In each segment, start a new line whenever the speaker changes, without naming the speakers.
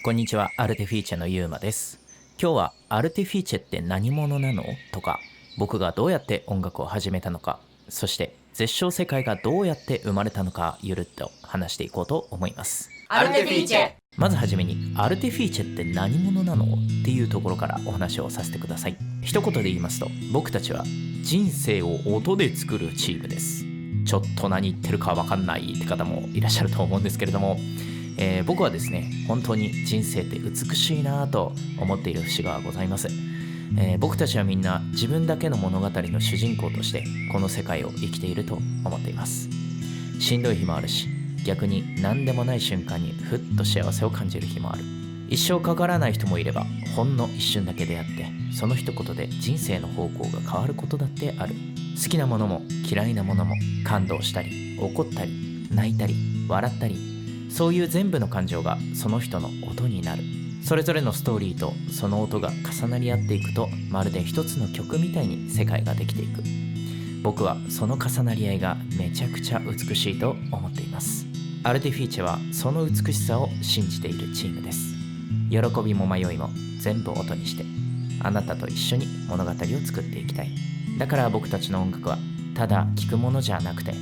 こんにちは、アルテフィーチェのユーマです。今日はアルテフィーチェって何者なのとか、僕がどうやって音楽を始めたのか、そして絶唱世界がどうやって生まれたのか、ゆるっと話していこうと思います。
アルテフィーチェ。
まずはじめに、アルテフィーチェって何者なのっていうところからお話をさせてください。一言で言いますと、僕たちは人生を音で作るチームです。ちょっと何言ってるかわかんないって方もいらっしゃると思うんですけれども、僕はですね、本当に人生って美しいなと思っている節がございます。僕たちはみんな自分だけの物語の主人公としてこの世界を生きていると思っています。しんどい日もあるし、逆に何でもない瞬間にふっと幸せを感じる日もある。一生かからない人もいれば、ほんの一瞬だけ出会ってその一言で人生の方向が変わることだってある。好きなものも嫌いなものも、感動したり怒ったり泣いたり笑ったり、そういう全部の感情がその人の音になる。それぞれのストーリーとその音が重なり合っていくと、まるで一つの曲みたいに世界ができていく。僕はその重なり合いがめちゃくちゃ美しいと思っています。アルテフィーチェはその美しさを信じているチームです。喜びも迷いも全部音にして、あなたと一緒に物語を作っていきたい。だから僕たちの音楽はただ聴くものじゃなくて、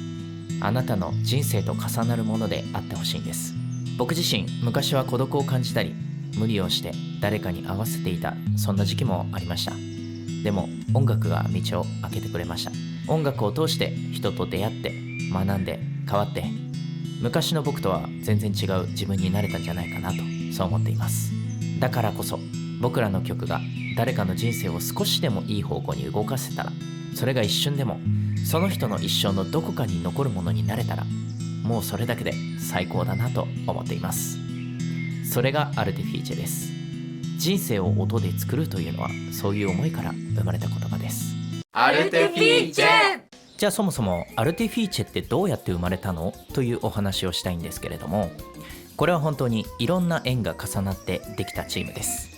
あなたの人生と重なるものであってほしいんです。僕自身、昔は孤独を感じたり、無理をして誰かに合わせていた、そんな時期もありました。でも音楽が道を開けてくれました。音楽を通して人と出会って、学んで、変わって、昔の僕とは全然違う自分になれたんじゃないかなと、そう思っています。だからこそ僕らの曲が誰かの人生を少しでもいい方向に動かせたら、それが一瞬でもその人の一生のどこかに残るものになれたら、もうそれだけで最高だなと思っています。それがアルテフィーチェです。人生を音で作るというのは、そういう思いから生まれた言葉です。
アルテフィーチェ。
じゃあそもそもアルテフィーチェってどうやって生まれたのというお話をしたいんですけれども、これは本当にいろんな縁が重なってできたチームです。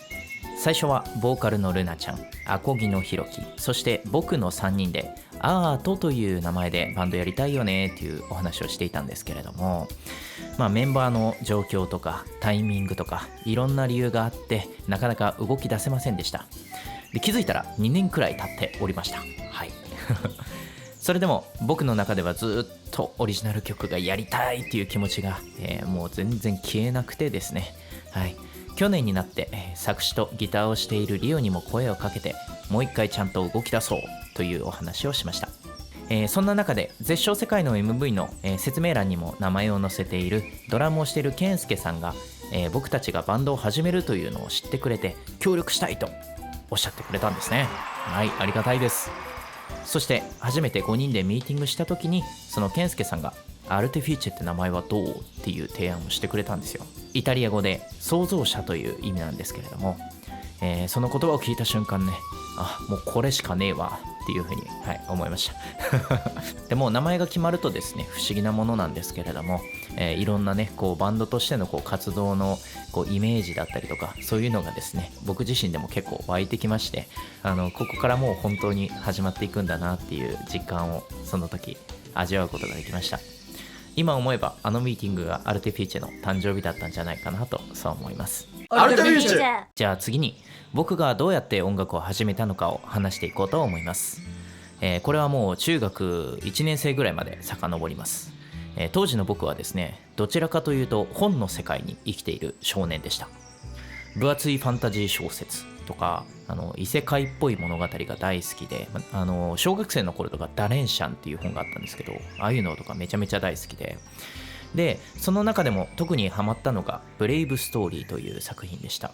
最初はボーカルのルナちゃん、アコギのヒロキ、そして僕の3人でアートという名前でバンドやりたいよねっていうお話をしていたんですけれども、メンバーの状況とかタイミングとかいろんな理由があって、なかなか動き出せませんでした。で、気づいたら2年くらい経っておりました。はいそれでも僕の中ではずっとオリジナル曲がやりたいっていう気持ちが、もう全然消えなくてですね、はい、去年になって、作詞とギターをしているリオにも声をかけて、もう一回ちゃんと動き出そうというお話をしました。そんな中で絶唱世界の MV の、説明欄にも名前を載せているドラムをしているケンスケさんが、僕たちがバンドを始めるというのを知ってくれて、協力したいとおっしゃってくれたんですね。はい、ありがたいです。そして初めて5人でミーティングした時に、そのケンスケさんがアルテフィーチェって名前はどうっていう提案をしてくれたんですよ。イタリア語で創造者という意味なんですけれども、その言葉を聞いた瞬間ね、もうこれしかねえわっていうふうに、思いましたでも名前が決まるとですね、不思議なものなんですけれども、いろんなねこうバンドとしてのこう活動のこうイメージだったりとか、そういうのがですね、僕自身でも結構湧いてきまして、ここからもう本当に始まっていくんだなっていう実感をその時味わうことができました。今思えばあのミーティングがアルテフィーチェの誕生日だったんじゃないかなと、そう思います。
アルテフィーチェ。
じゃあ次に僕がどうやって音楽を始めたのかを話していこうと思います。これはもう中学1年生ぐらいまで遡ります。当時の僕はですね、どちらかというと本の世界に生きている少年でした。分厚いファンタジー小説とか異世界っぽい物語が大好きで、小学生の頃とかダレンシャンっていう本があったんですけど、ああいうのとかめちゃめちゃ大好きで、その中でも特にハマったのがブレイブストーリーという作品でした。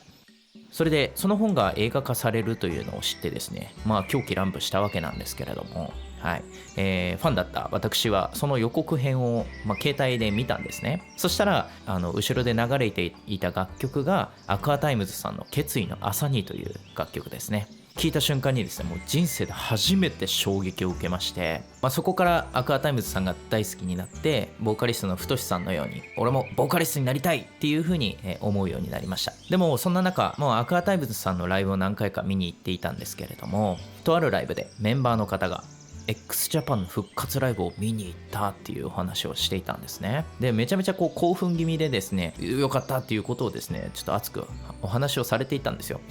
それでその本が映画化されるというのを知ってですね、狂気乱舞したわけなんですけれども、ファンだった私はその予告編を、携帯で見たんですね。そしたら後ろで流れていた楽曲がアクアタイムズさんの決意の朝にという楽曲ですね。聞いた瞬間にですね、もう人生で初めて衝撃を受けまして、そこからアクアタイムズさんが大好きになって、ボーカリストの太さんのように俺もボーカリストになりたいっていう風に思うようになりました。でもそんな中、もうアクアタイムズさんのライブを何回か見に行っていたんですけれども、とあるライブでメンバーの方が x ジャパン復活ライブを見に行ったっていうお話をしていたんですね。でめちゃめちゃこう興奮気味でですね、よかったっていうことをですねちょっと熱くお話をされていたんですよ。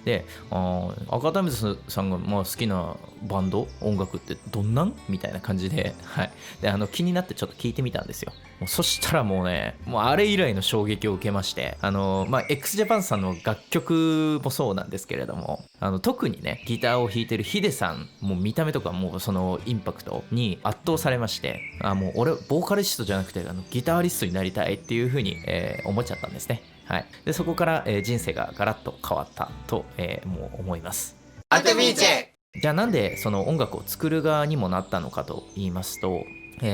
で赤田水さんが好きなバンド音楽ってどんなんみたいな感じで、はい、で気になってちょっと聞いてみたんですよ。そしたらもうあれ以来の衝撃を受けまして、x ジャパンさんの楽曲もそうなんですけれども、特にねギターを弾いてるヒデさん、もう見た目とかもうそのインパクトに圧倒されまして、もう俺ボーカリストじゃなくてギタリストになりたいっていう風に、思っちゃったんですね。はい、でそこから、人生がガラッと変わったと、もう思います。
アルテフィーチェ。
じゃあなんでその音楽を作る側にもなったのかと言いますと、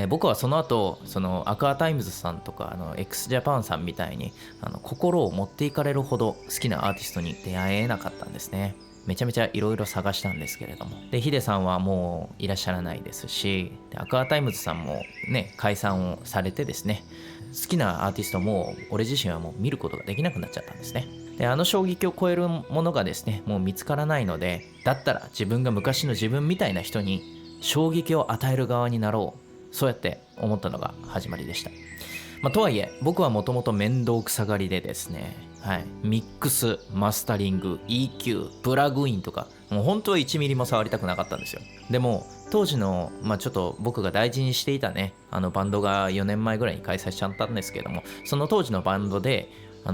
僕はその後そのアクアタイムズさんとかx ジャパンさんみたいに心を持っていかれるほど好きなアーティストに出会えなかったんですね。めちゃめちゃいろいろ探したんですけれども、でヒデさんはもういらっしゃらないですし、でアクアタイムズさんもね解散をされてですね、好きなアーティストも俺自身はもう見ることができなくなっちゃったんですね。で衝撃を超えるものがですねもう見つからないので、だったら自分が昔の自分みたいな人に衝撃を与える側になろう、そうやって思ったのが始まりでした。とはいえ僕はもともと面倒くさがりでですね、はい、ミックス、マスタリング、EQ、プラグインとかもう本当は1ミリも触りたくなかったんですよ。でも当時の、ちょっと僕が大事にしていたねバンドが4年前ぐらいに開催しちゃったんですけども、その当時のバンドで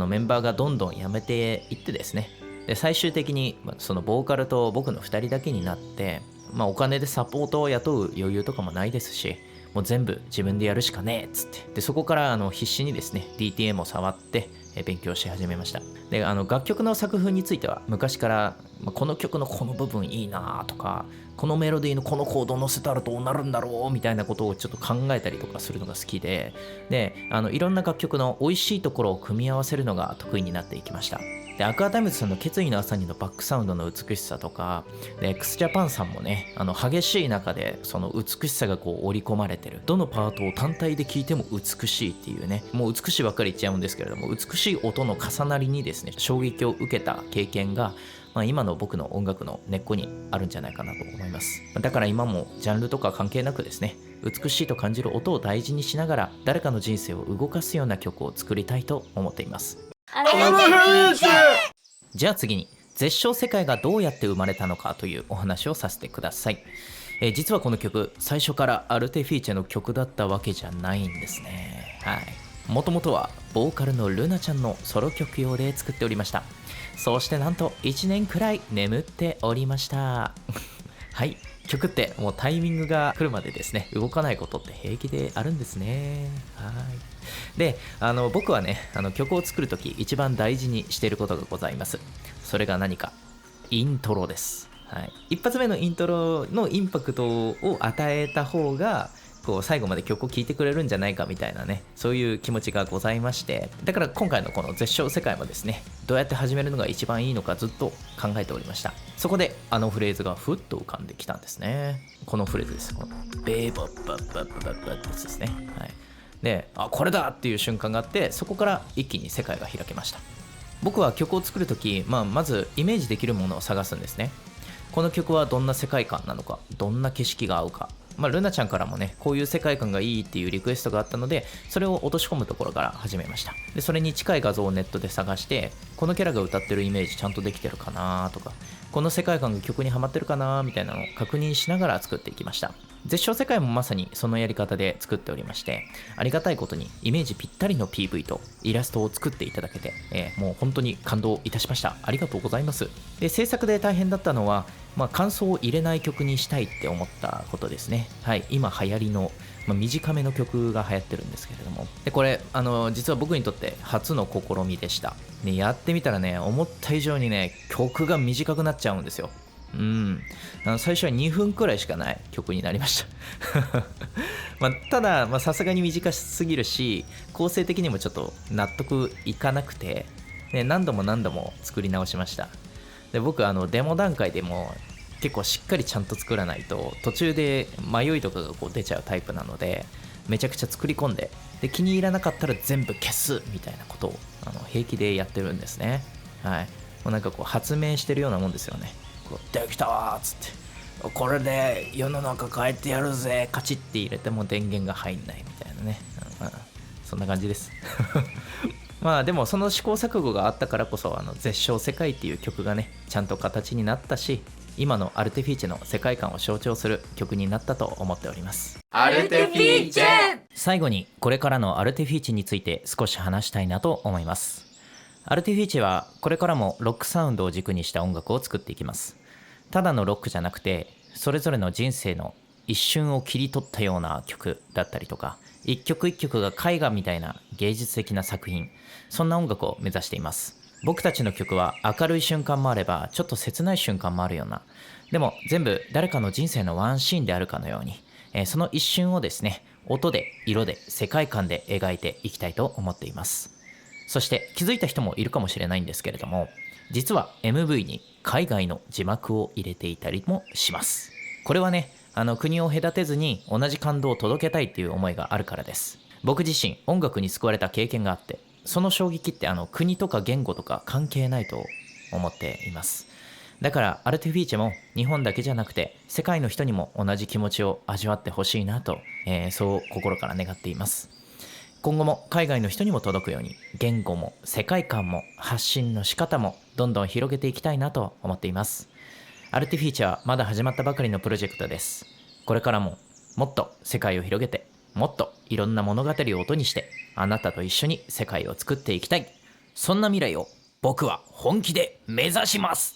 メンバーがどんどん辞めていってですね、で最終的にそのボーカルと僕の2人だけになって、お金でサポートを雇う余裕とかもないですし、もう全部自分でやるしかねえっつって、でそこから必死にですね DTM を触って勉強し始めました。で楽曲の作風については昔から、この曲のこの部分いいなとか、このメロディーのこのコード乗せたらどうなるんだろうみたいなことをちょっと考えたりとかするのが好きで、いろんな楽曲の美味しいところを組み合わせるのが得意になっていきました。でアクアタイムズさんの決意の朝にのバックサウンドの美しさとか、で x ジャパンさんもね激しい中でその美しさがこう織り込まれてる、どのパートを単体で聴いても美しいっていうね、もう美しいばっかり言っちゃうんですけれども、美しい音の重なりにですね衝撃を受けた経験が、今の僕の音楽の根っこにあるんじゃないかなと思います。だから今もジャンルとか関係なくですね、美しいと感じる音を大事にしながら誰かの人生を動かすような曲を作りたいと思っています。
アルテフィーチェ。
じゃあ次に絶唱世界がどうやって生まれたのかというお話をさせてください。実はこの曲最初からアルテフィーチェの曲だったわけじゃないんですね。はい、もともとはボーカルのルナちゃんのソロ曲用で作っておりました。そしてなんと1年くらい眠っておりましたはい、曲ってもうタイミングが来るまでですね動かないことって平気であるんですね。はい。で僕はね曲を作るとき一番大事にしていることがございます。それが何か、イントロです。はい、一発目のイントロのインパクトを与えた方がこう最後まで曲を聴いてくれるんじゃないかみたいなね、そういう気持ちがございまして、だから今回のこの絶唱世界もですねどうやって始めるのが一番いいのかずっと考えておりました。そこでフレーズがふっと浮かんできたんですね。このフレーズです。このベーバッバッバッバッバッってやつですね。はい。でこれだっていう瞬間があって、そこから一気に世界が開けました。僕は曲を作るとき、まずイメージできるものを探すんですね。この曲はどんな世界観なのか、どんな景色が合うか、ルナちゃんからもねこういう世界観がいいっていうリクエストがあったので、それを落とし込むところから始めました。でそれに近い画像をネットで探して、このキャラが歌ってるイメージちゃんとできてるかなとか、この世界観が曲にはまってるかなみたいなのを確認しながら作っていきました。絶唱世界もまさにそのやり方で作っておりまして、ありがたいことにイメージぴったりの PV とイラストを作っていただけて、もう本当に感動いたしました。ありがとうございます。で制作で大変だったのは、感想を入れない曲にしたいって思ったことですね。はい、今流行りの、短めの曲が流行ってるんですけれども、でこれ実は僕にとって初の試みでした、ね、やってみたらね思った以上にね曲が短くなっちゃうんですよ。最初は2分くらいしかない曲になりましたたださすがに短すぎるし、構成的にもちょっと納得いかなくて、何度も作り直しました。で僕デモ段階でも結構しっかりちゃんと作らないと途中で迷いとかがこう出ちゃうタイプなので、めちゃくちゃ作り込んで、で気に入らなかったら全部消すみたいなことを平気でやってるんですね。はい、もうなんかこう発明してるようなもんですよね。こうできたーっつってこれで世の中変えてやるぜ、カチッて入れても電源が入んないみたいなね、そんな感じですまあでもその試行錯誤があったからこそ絶唱世界っていう曲がねちゃんと形になったし、今のアルテフィーチェの世界観を象徴する曲になったと思っております。
アルテフィーチェ。
最後にこれからのアルテフィーチェについて少し話したいなと思います。アルテフィーチェはこれからもロックサウンドを軸にした音楽を作っていきます。ただのロックじゃなくて、それぞれの人生の一瞬を切り取ったような曲だったりとか、一曲一曲が絵画みたいな芸術的な作品、そんな音楽を目指しています。僕たちの曲は明るい瞬間もあればちょっと切ない瞬間もあるような、でも全部誰かの人生のワンシーンであるかのように、その一瞬をですね、音で色で世界観で描いていきたいと思っています。そして気づいた人もいるかもしれないんですけれども、実は MV に海外の字幕を入れていたりもします。これはね、国を隔てずに同じ感動を届けたいっていう思いがあるからです。僕自身音楽に救われた経験があって、その衝撃って国とか言語とか関係ないと思っています。だからアルテフィーチェも日本だけじゃなくて世界の人にも同じ気持ちを味わってほしいなと、そう心から願っています。今後も海外の人にも届くように、言語も世界観も発信の仕方もどんどん広げていきたいなと思っています。アルティフィーチャーはまだ始まったばかりのプロジェクトです。これからももっと世界を広げて、もっといろんな物語を音にして、あなたと一緒に世界を作っていきたい。そんな未来を僕は本気で目指します。